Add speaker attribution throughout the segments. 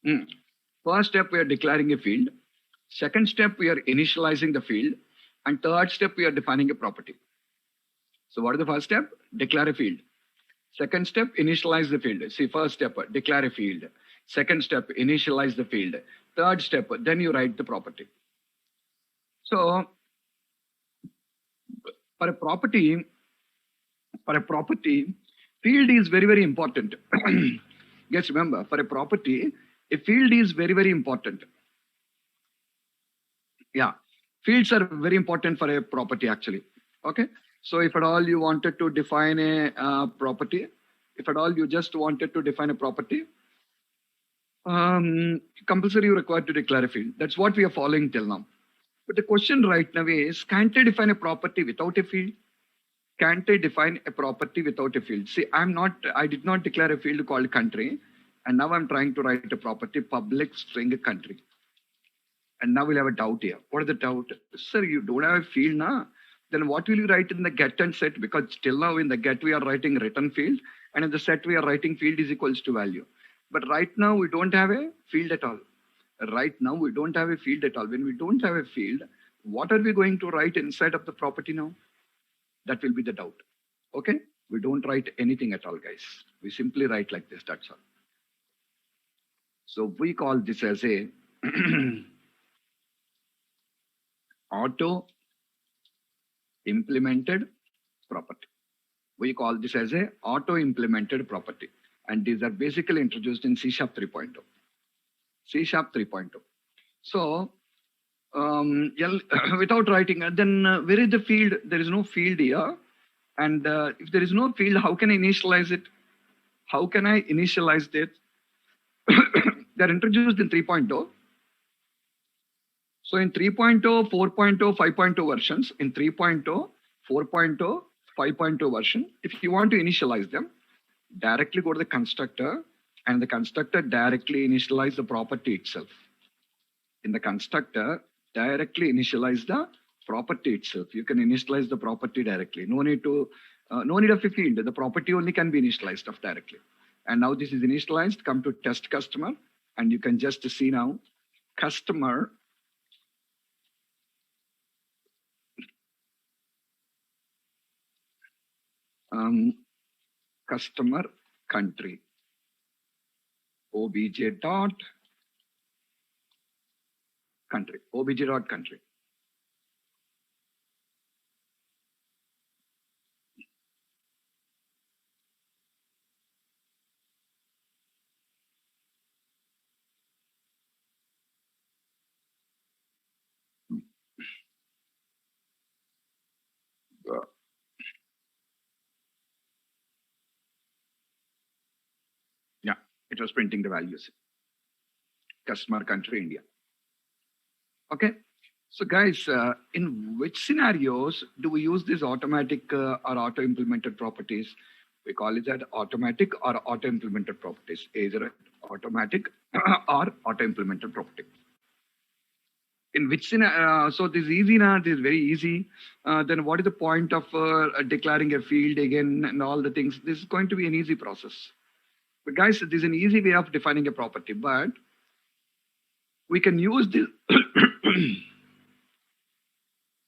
Speaker 1: Hmm. First step, we are declaring a field. Second step, we are initializing the field. And third step, we are defining a property. So what is the first step? Declare a field. Second step, initialize the field. See, first step, declare a field. Second step, initialize the field. Third step, then you write the property. So for a property, field is very, very important. Yes, remember, for a property, a field is very, very important. Yeah, fields are very important for a property actually. Okay, so if at all you wanted to define a property, if at all you just wanted to define a property, compulsory you required to declare a field. That's what we are following till now. But the question right now is, can't I define a property without a field? Can't I define a property without a field? See, I did not declare a field called country, and now I'm trying to write a property public string country. And now we'll have a doubt here. What is the doubt? Sir, you don't have a field now. Then what will you write in the get and set? Because till now in the get we are writing return field, and in the set we are writing field is equals to value. But right now we don't have a field at all. Right now we don't have a field at all. When we don't have a field, what are we going to write inside of the property now? That will be the doubt. Okay? We don't write anything at all, guys. We simply write like this, that's all. So we call this as a auto implemented property. We call this as a auto implemented property. And these are basically introduced in C# 3.0. C# 3.0. So without writing, then where is the field? There is no field here. And if there is no field, how can I initialize it? How can I initialize it? They're introduced in 3.0. So in 3.0, 4.0, 5.0 versions, in 3.0, 4.0, 5.0 version, if you want to initialize them, directly go to the constructor, and the constructor directly initialize the property itself. In the constructor, directly initialize the property itself. You can initialize the property directly. No need of a field. The property only can be initialized of directly. And now this is initialized. Come to test customer, and you can just see now customer customer country obj dot country obj dot country. Yeah, it was printing the values. Customer country India. Okay. So guys, in which scenarios do we use these automatic or auto implemented properties? We call it that automatic or auto implemented properties, either automatic or auto implemented property. In which scenario? So this is easy now. This is very easy. Then what is the point of declaring a field again and all the things? This is going to be an easy process. But guys, this is an easy way of defining a property. But we can use this.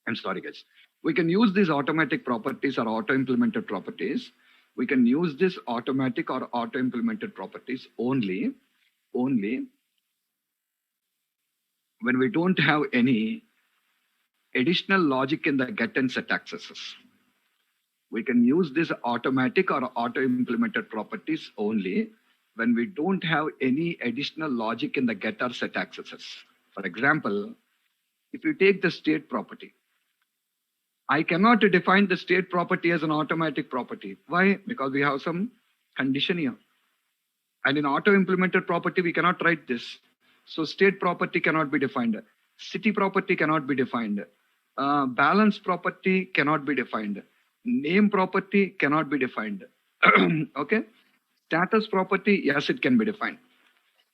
Speaker 1: I'm sorry, guys. We can use these automatic properties or auto-implemented properties. We can use this automatic or auto-implemented properties only when we don't have any additional logic in the get and set accesses. We can use this automatic or auto-implemented properties only when we don't have any additional logic in the get or set accesses. For example, if you take the state property, I cannot define the state property as an automatic property. Why? Because we have some condition here. And in auto-implemented property, we cannot write this. So state property cannot be defined. City property cannot be defined. Balance property cannot be defined. Name property cannot be defined. Okay? Status property, yes, it can be defined.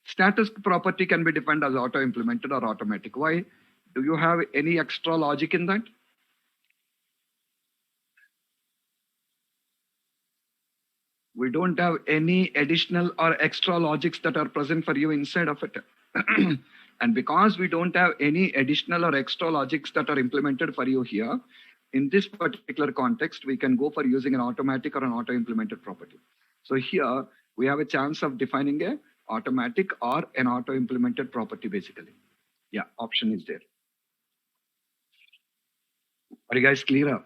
Speaker 1: Status property can be defined as auto-implemented or automatic. Why? Do you have any extra logic in that? We don't have any additional or extra logics that are present for you inside of it. And because we don't have any additional or extra logics that are implemented for you here, in this particular context, we can go for using an automatic or an auto-implemented property. So here, we have a chance of defining a automatic or an auto-implemented property, basically. Yeah, option is there. Are you guys clear up?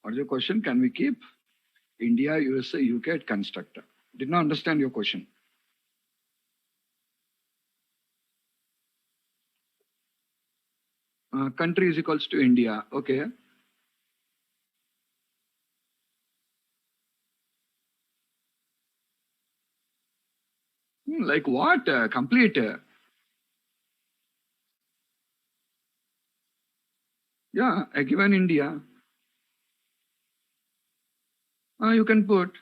Speaker 1: What is your question? Can we keep India, USA, UK at constructor? Did not understand your question. Country is equals to India. Okay. Like what? Complete. Yeah, given India. You can put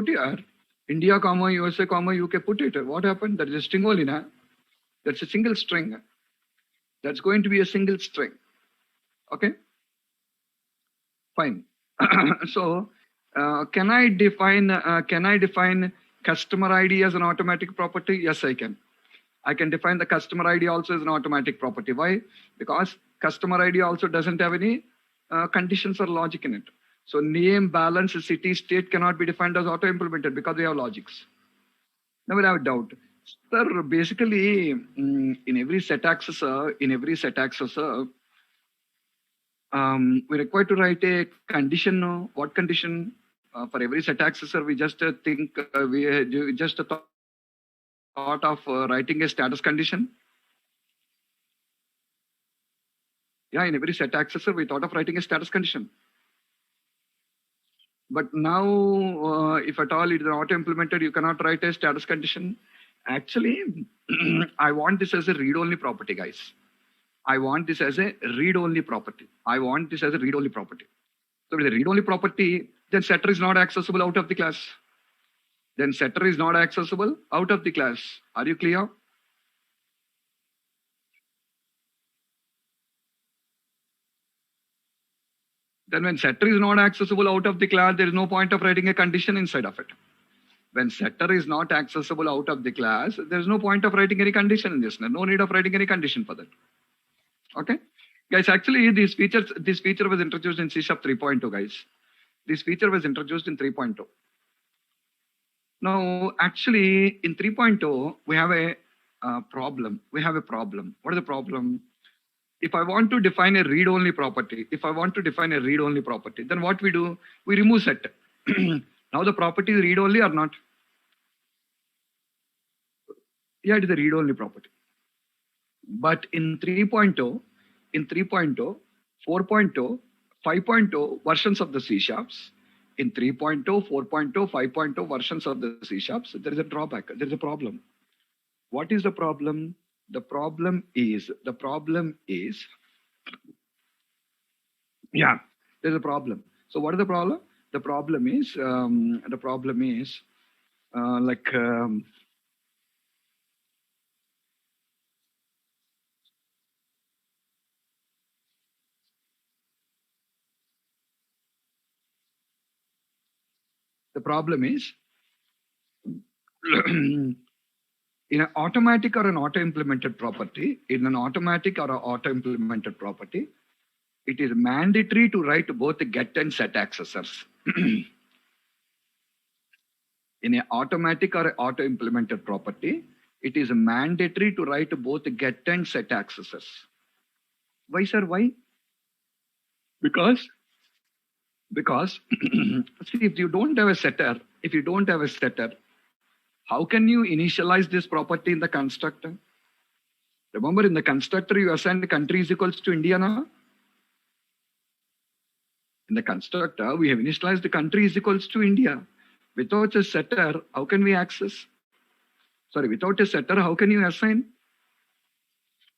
Speaker 1: here India, comma, USA, comma, UK, put it. What happened? That is a string only, na? That's a single string. That's going to be a single string. Okay? Fine. So, can I define customer ID as an automatic property? Yes, I can. I can define the customer ID also as an automatic property. Why? Because customer ID also doesn't have any conditions or logic in it. So name, balance, city, state cannot be defined as auto-implemented because they have logics. Never have a doubt. Sir, basically, in every set accessor, we require to write a condition. No? What condition? For every set accessor, we just we just thought of writing a status condition. Yeah, in every set accessor, we thought of writing a status condition. But now, if at all it is auto-implemented, you cannot write a status condition. Actually, I want this as a read-only property, guys. I want this as a read-only property. So if it is a read-only property, then setter is not accessible out of the class. Are you clear? Then when setter is not accessible out of the class, there is no point of writing a condition inside of it. When setter is not accessible out of the class, there is no point of writing any condition in this. No need of writing any condition for that. Okay, guys. Actually, this feature was introduced in C# 3.2, guys. This feature was introduced in 3.2. Now, actually, in 3.2, we have a problem. What is the problem? If I want to define a read-only property, then what we do? We remove set. Now the property is read-only or not? Yeah, it is a read-only property. But in 3.0, 4.0, 5.0 versions of the C#, in 3.0, 4.0, 5.0 versions of the C#, there is a drawback. There is a problem. What is the problem? The problem is, yeah, there's a problem. So what is the problem? The problem is, the problem is in an automatic or an auto-implemented property, it is mandatory to write both the get and set accessors. In an automatic or auto-implemented property, it is mandatory to write both the get and set accessors. Why, sir? Why? Because see, if you don't have a setter, how can you initialize this property in the constructor? Remember, in the constructor, you assign the country is equals to India now. In the constructor, we have initialized the country is equals to India. Without a setter, how can we access? Sorry, without a setter, how can you assign?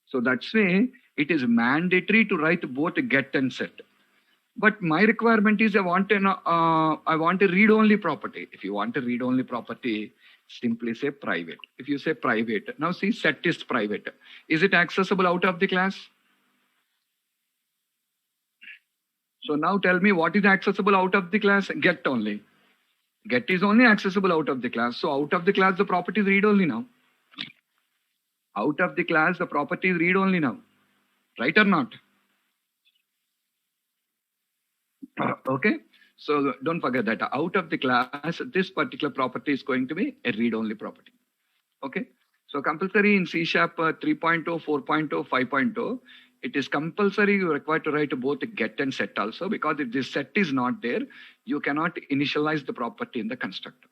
Speaker 1: So that's why it is mandatory to write both get and set. But my requirement is I want a read-only property. If you want a read-only property, simply say private. If you say private, now see set is private. Is it accessible out of the class? So now tell me what is accessible out of the class? Get only. Get is only accessible out of the class. So out of the class, the property is read-only now. Out of the class, the property is read-only now. Right or not? Okay. So don't forget that out of the class, this particular property is going to be a read-only property. Okay. So compulsory in C Sharp 3.0, 4.0, 5.0, it is compulsory you require to write both get and set also, because if this set is not there, you cannot initialize the property in the constructor.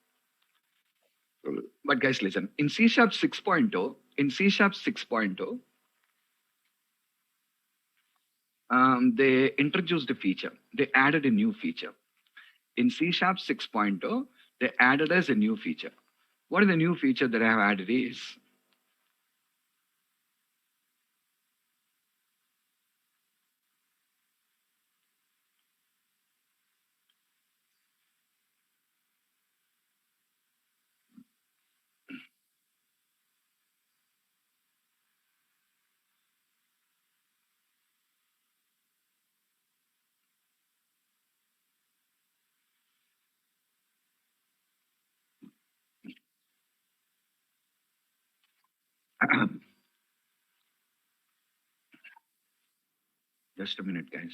Speaker 1: But guys, listen, in C Sharp 6.0, they introduced a feature. They added a new feature. In C Sharp 6.0, they added as a new feature. What is the new feature that I have added is, just a minute, guys.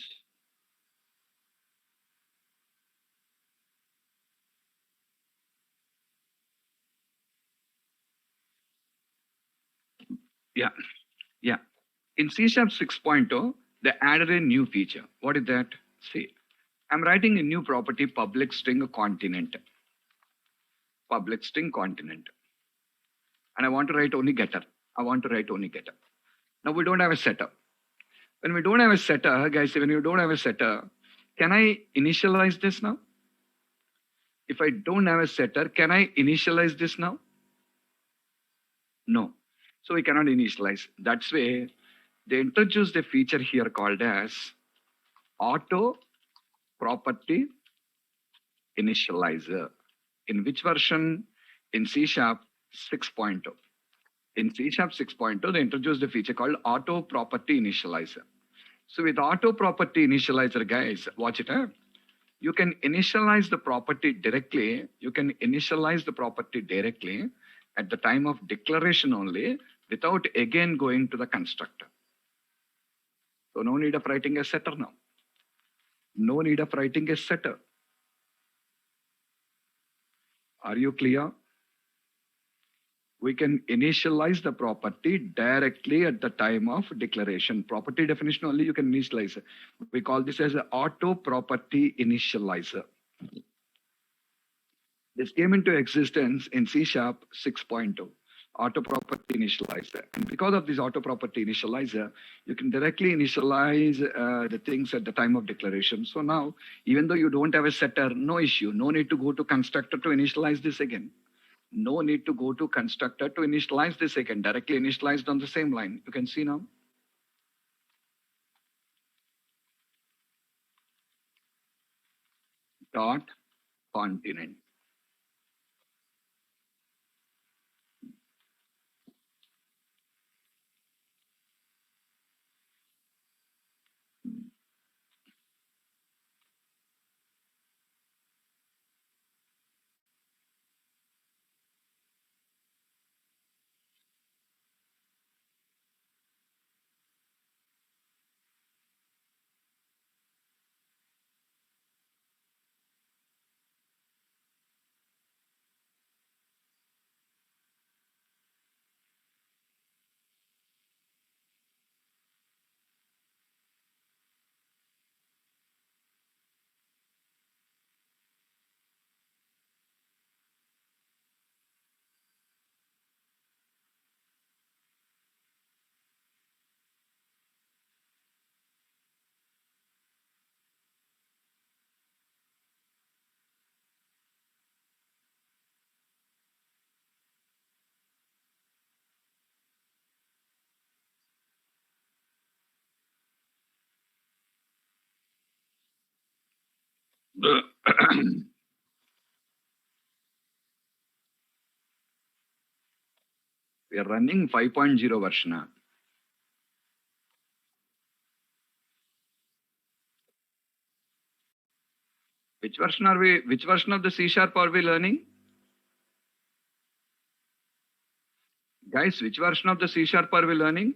Speaker 1: Yeah, yeah. In C Sharp 6.0, they added a new feature. What is that? See, I'm writing a new property, public string continent. Public string continent. And I want to write only getter. Now we don't have a setter. When we don't have a setter, guys, when you don't have a setter, can I initialize this now? If I don't have a setter, can I initialize this now? No. So we cannot initialize. That's why they introduced a feature here called as auto property initializer. In which version? In C Sharp 6.0. In C Sharp 6.0, they introduced a feature called auto property initializer. So with auto property initializer, guys, watch it out. You can initialize the property directly. You can initialize the property directly at the time of declaration only, without again going to the constructor. So no need of writing a setter now. No need of writing a setter. Are you clear? We can initialize the property directly at the time of declaration. Property definition only you can initialize. We call this as an auto property initializer. This came into existence in C Sharp 6.0, auto property initializer. And because of this auto property initializer, you can directly initialize the things at the time of declaration. So now, even though you don't have a setter, no issue. No need to go to constructor to initialize this again. No need to go to constructor to initialize this again. Directly initialized on the same line. You can see now. Dot continent. We are running 5.0 version. Which version are we? Which version of the C# are we learning? Guys, which version of the C# are we learning?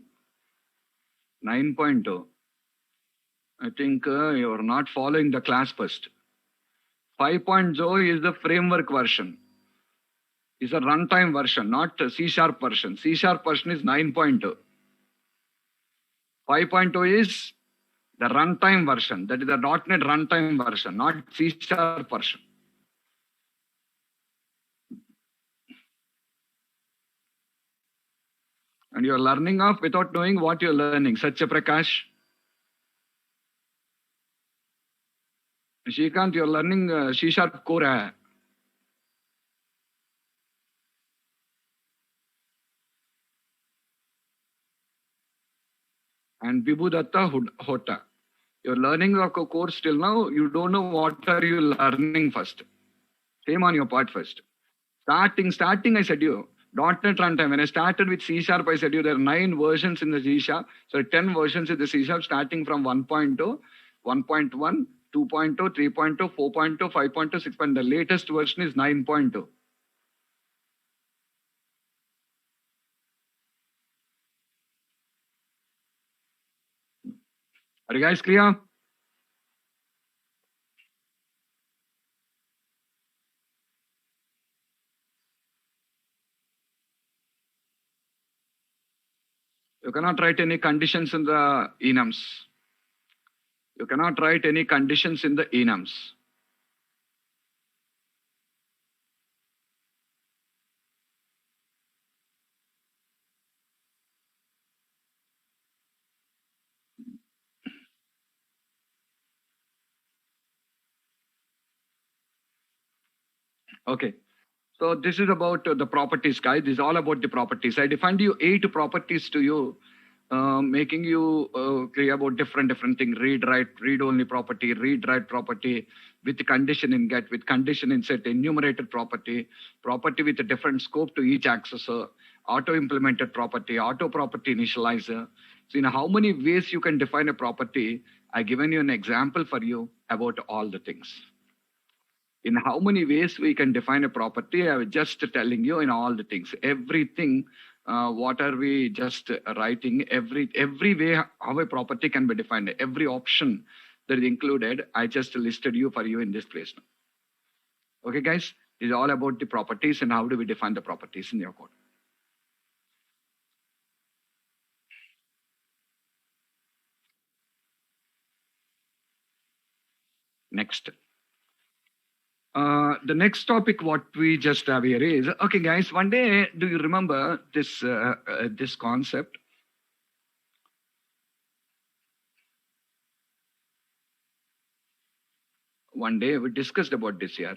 Speaker 1: 9.0. I think you are not following the class first. 5.0 is the framework version. Is a runtime version, not a C# version. C# version is 9.0. 5.0 is the runtime version. That is the .NET runtime version, not C# version. And you are learning off without knowing what you are learning. Satya Prakash. Shrikant, you are learning C# core. Hai. And Vibhu Datta Hota. You're learning a course till now. You don't know what are you learning first. Shame on your part first. Starting, I said you. .NET runtime. When I started with C#, I said you there are 9 versions in the C#. So 10 versions in the C#, starting from 1.0, 1.1, 2.0, 3.0, 4.0, 5.0, 6.0. The latest version is 9.0. Are you guys clear? You cannot write any conditions in the enums. You cannot write any conditions in the enums. Okay. So this is about the properties, guys. This is all about the properties. I defined you 8 properties to you, making you clear about different things. Read, write, read-only property, read-write property, with condition in get, with condition in set, enumerated property, property with a different scope to each accessor, auto-implemented property, auto-property initializer. So in how many ways you can define a property, I given you an example for you about all the things. In how many ways we can define a property, I was just telling you in all the things. Everything, what are we just writing? Every way how a property can be defined, every option that is included, I just listed you for you in this place now. Okay, guys, this is all about the properties and how do we define the properties in your code. Next. The next topic, what we just have here is, okay, guys, one day, do you remember this concept? One day we discussed about this here.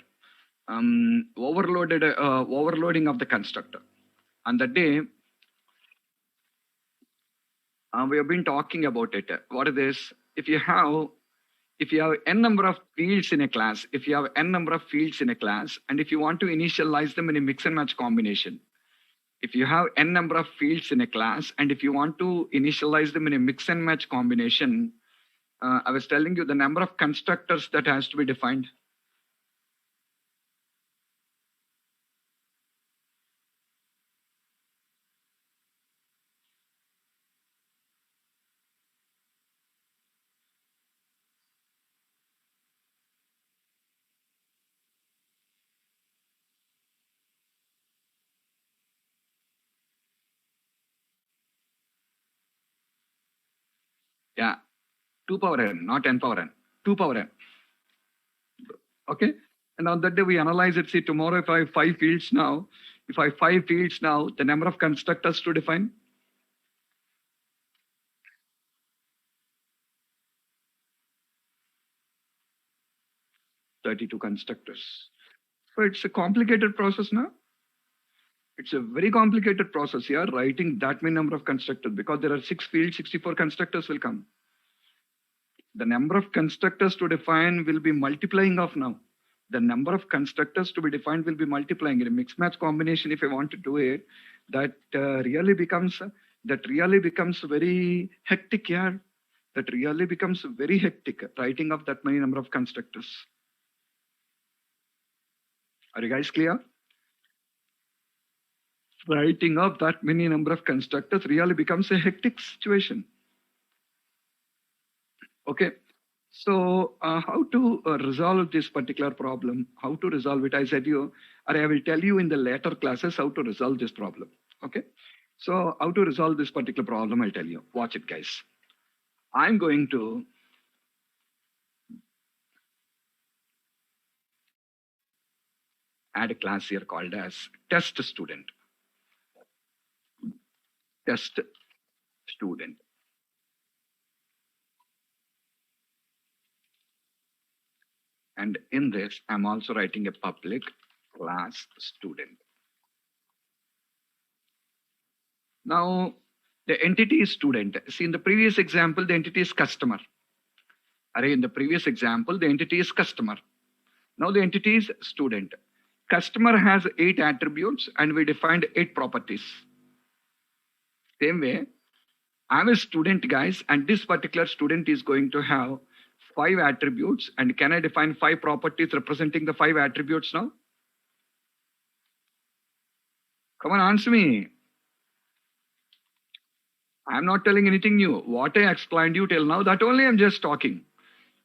Speaker 1: Overloading of the constructor. And that day, we have been talking about it. What is this? If you have n number of fields in a class, and if you want to initialize them in a mix and match combination, if you have n number of fields in a class, and if you want to initialize them in a mix and match combination, I was telling you the number of constructors that has to be defined. Yeah, 2 power n, not n power n, 2 power n. Okay. And on that day, we analyze it. See, tomorrow, if I have 5 fields now, the number of constructors to define? "32 constructors." So it's a complicated process now. It's a very complicated process here, writing that many number of constructors, because there are 6 fields, 64 constructors will come. The number of constructors to define will be multiplying of now. The number of constructors to be defined will be multiplying. In a mixed match combination, if I want to do it, that really becomes very hectic. Yeah, that really becomes very hectic. Writing of that many number of constructors. Are you guys clear? Writing up that many number of constructors really becomes a hectic situation. Okay. So how to resolve this particular problem? How to resolve it? I said you, or I will tell you in the later classes how to resolve this problem. Okay. So how to resolve this particular problem? I'll tell you. Watch it, guys. I'm going to add a class here called as test student. Test student. And in this, I'm also writing a public class student. Now, the entity is student. See, in the previous example, the entity is customer. In the previous example, the entity is customer. Now the entity is student. Customer has 8 attributes and we defined 8 properties. Same way, I'm a student, guys, and this particular student is going to have 5 attributes. And can I define 5 properties representing the 5 attributes now? Come on, answer me. I'm not telling anything new. What I explained you till now, that only I'm just talking.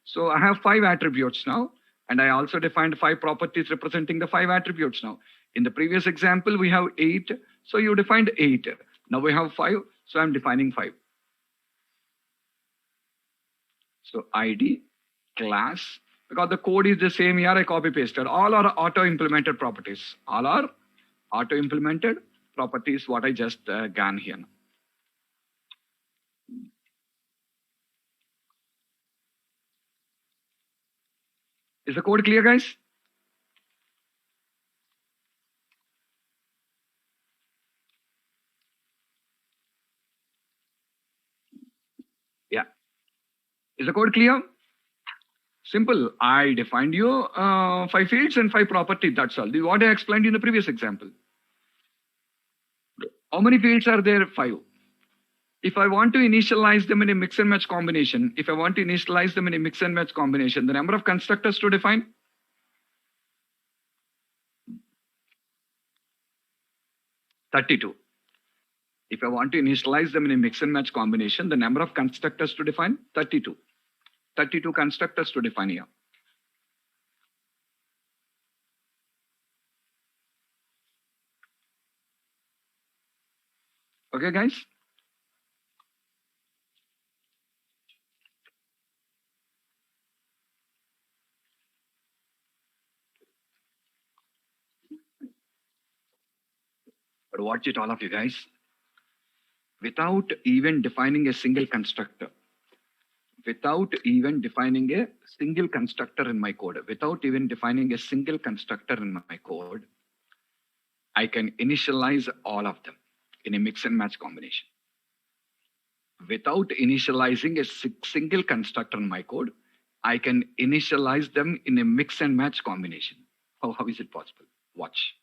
Speaker 1: So I have 5 attributes now. And I also defined 5 properties representing the 5 attributes now. In the previous example, we have 8. So you defined 8. Now we have 5. So I'm defining 5. So ID, class, because the code is the same here, I copy pasted. All are auto implemented properties. All are auto implemented properties, what I just gone here. Is the code clear, guys? Yeah. Is the code clear? Simple. I defined you 5 fields and 5 properties. That's all. What I explained in the previous example. How many fields are there? 5. If I want to initialize them in a mix and match combination, the number of constructors to define? 32. If I want to initialize them in a mix and match combination, the number of constructors to define? 32. 32 constructors to define here. Okay, guys? But watch it, all of you guys. Without even defining a single constructor, in my code, I can initialize all of them in a mix and match combination. Without initializing a single constructor in my code, I can initialize them in a mix and match combination. How is it possible? Watch.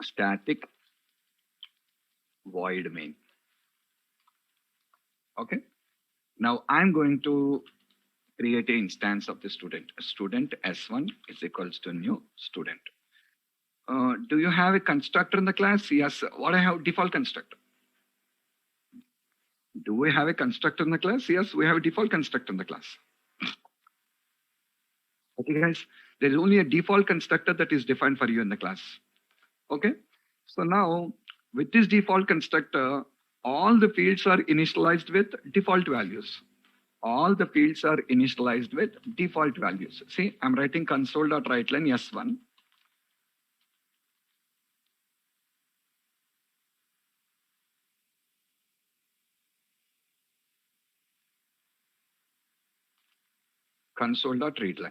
Speaker 1: Static void main. Okay. Now I'm going to create an instance of the student. Student S1 is equals to new student. Do you have a constructor in the class? Yes. What I have? Default constructor. Do we have a constructor in the class? Yes, we have a default constructor in the class. Okay, guys. There is only a default constructor that is defined for you in the class. Okay. So now with this default constructor, all the fields are initialized with default values. All the fields are initialized with default values. See, I'm writing console.writeLine S1. Console.readline.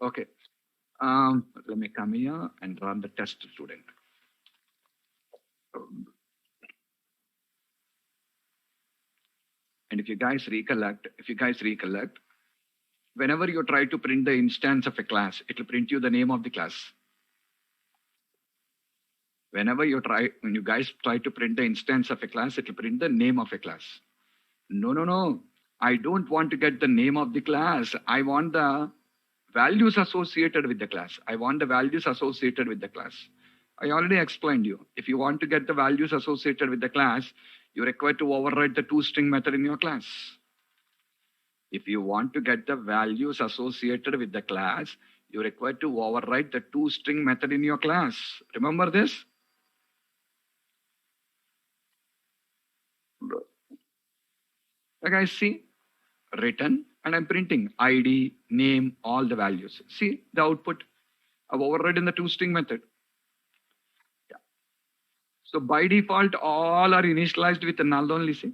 Speaker 1: Okay. Let me come here and run the test student. And if you guys recollect, whenever you try to print the instance of a class, it will print you the name of the class. When you guys try to print the instance of a class, it will print the name of a class. No. I don't want to get the name of the class. I want the values associated with the class. I already explained you. If you want to get the values associated with the class, you require to override the toString method in your class. If you want to get the values associated with the class, you require to override the toString method in your class. Remember this? Guys, see, written, and I'm printing ID, name, all the values. See the output. I've overridden the toString method. Yeah. So by default, all are initialized with a null only. See,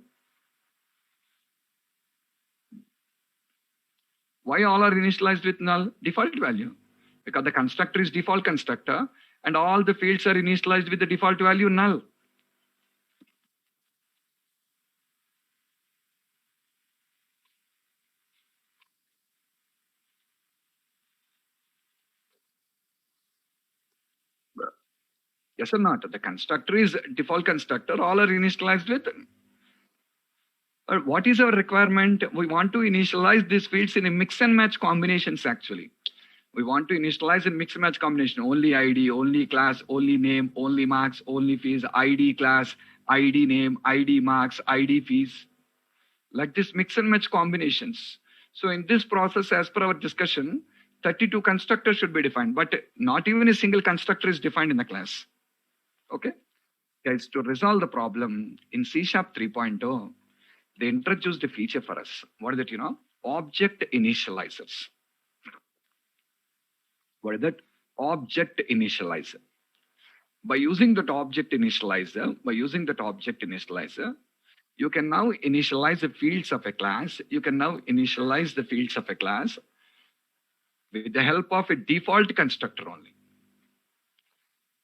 Speaker 1: why all are initialized with null? Default value, because the constructor is default constructor, and all the fields are initialized with the default value null. Yes or not? The constructor is default constructor, all are initialized with. What is our requirement? We want to initialize these fields in a mix and match combinations actually. We want to initialize in mix and match combination. Only ID, only class, only name, only marks, only fees, ID class, ID name, ID marks, ID fees. Like this mix and match combinations. So in this process, as per our discussion, 32 constructors should be defined, but not even a single constructor is defined in the class. Okay, guys, to resolve the problem in C# 3.0, they introduced a feature for us. What is it? Object initializers. What is that? Object initializer. By using that object initializer, you can now initialize the fields of a class. With the help of a default constructor only.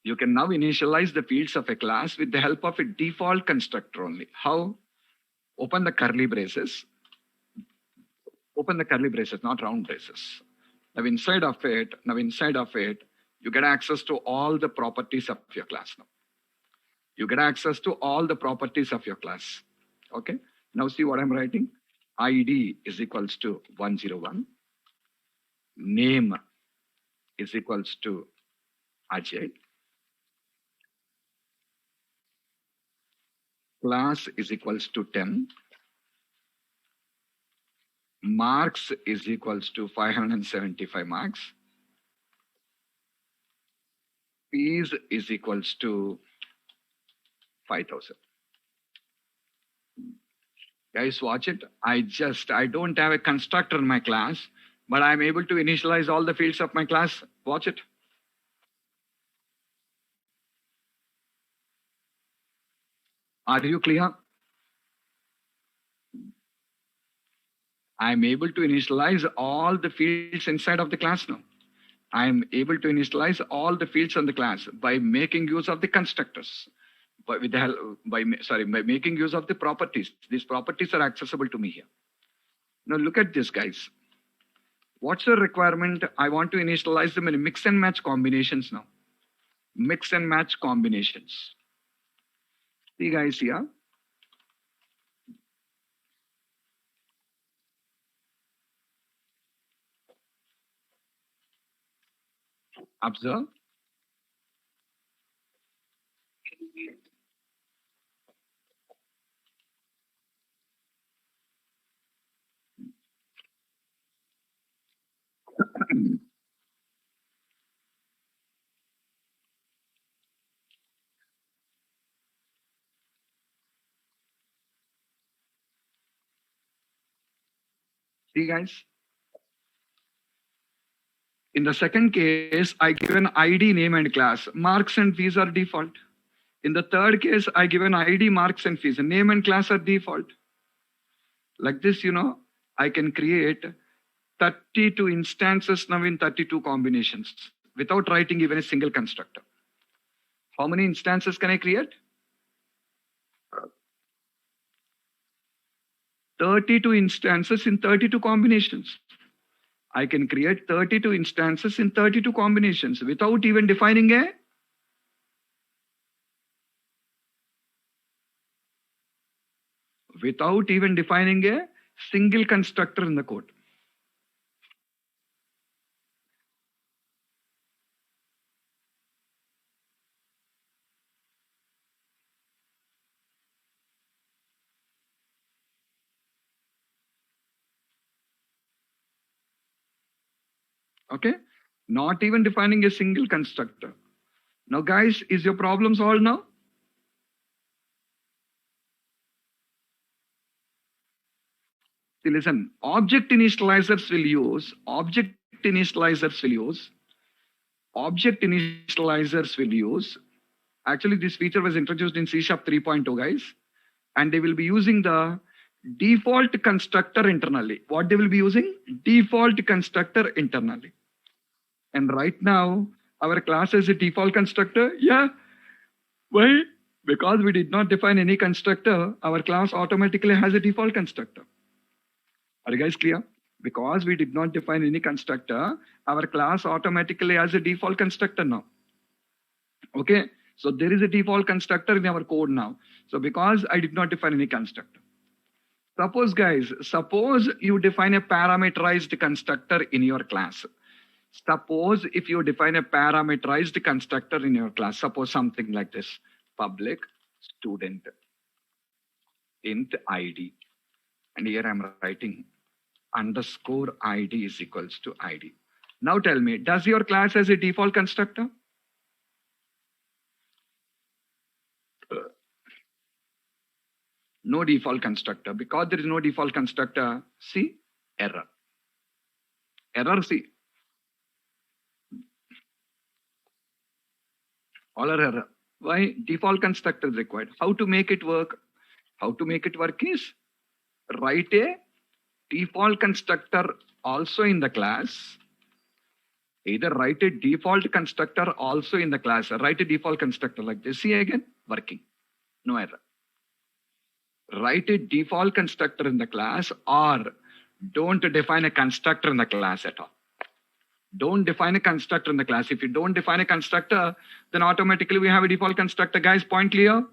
Speaker 1: You can now initialize the fields of a class with the help of a default constructor only. How? Open the curly braces, not round braces. Now inside of it, you get access to all the properties of your class now. Okay. Now see what I'm writing. ID is equals to 101. Name is equals to Ajay. Class is equals to 10. Marks is equals to 575 marks. Fees is equals to 5,000. Guys, watch it. I don't have a constructor in my class, but I'm able to initialize all the fields of my class. Watch it. Are you clear? I'm able to initialize all the fields inside of the class now. I'm able to initialize all the fields on the class by making use of the constructors. By making use of the properties. These properties are accessible to me here. Now look at this, guys. What's the requirement? I want to initialize them in mix and match combinations now. Mix and match combinations. See, guys, here. Observe. See, guys. In the second case, I give an ID, name, and class. Marks and fees are default. In the third case, I give an ID, marks, and fees. Name and class are default. Like this, I can create 32 instances now in 32 combinations without writing even a single constructor. How many instances can I create? 32 instances in 32 combinations. I can create 32 instances in 32 combinations without even defining a single constructor in the code. Okay, not even defining a single constructor. Now guys, is your problem solved now? See, listen, object initializers will use actually this feature was introduced in C# 3.2 guys, and they will be using the default constructor internally. What they will be using? Default constructor internally. And right now our class has a default constructor. Yeah, why? Because we did not define any constructor, our class automatically has a default constructor. Are you guys clear? Because we did not define any constructor, our class automatically has a default constructor now. Okay, so there is a default constructor in our code now. So because I did not define any constructor. Suppose guys, suppose you define a parameterized constructor in your class. Suppose if you define a parameterized constructor in your class, suppose something like this, public student int id. And here I'm writing underscore id is equals to id. Now tell me, does your class has a default constructor? No default constructor. Because there is no default constructor, see, error. Error, see. All are error. Why? Default constructor is required. How to make it work? How to make it work is write a default constructor also in the class. Either write a default constructor also in the class, or write a default constructor like this. See again, working. No error. Write a default constructor in the class, or don't define a constructor in the class at all. Don't define a constructor in the class. If you don't define a constructor, then automatically we have a default constructor. Guys, point clear?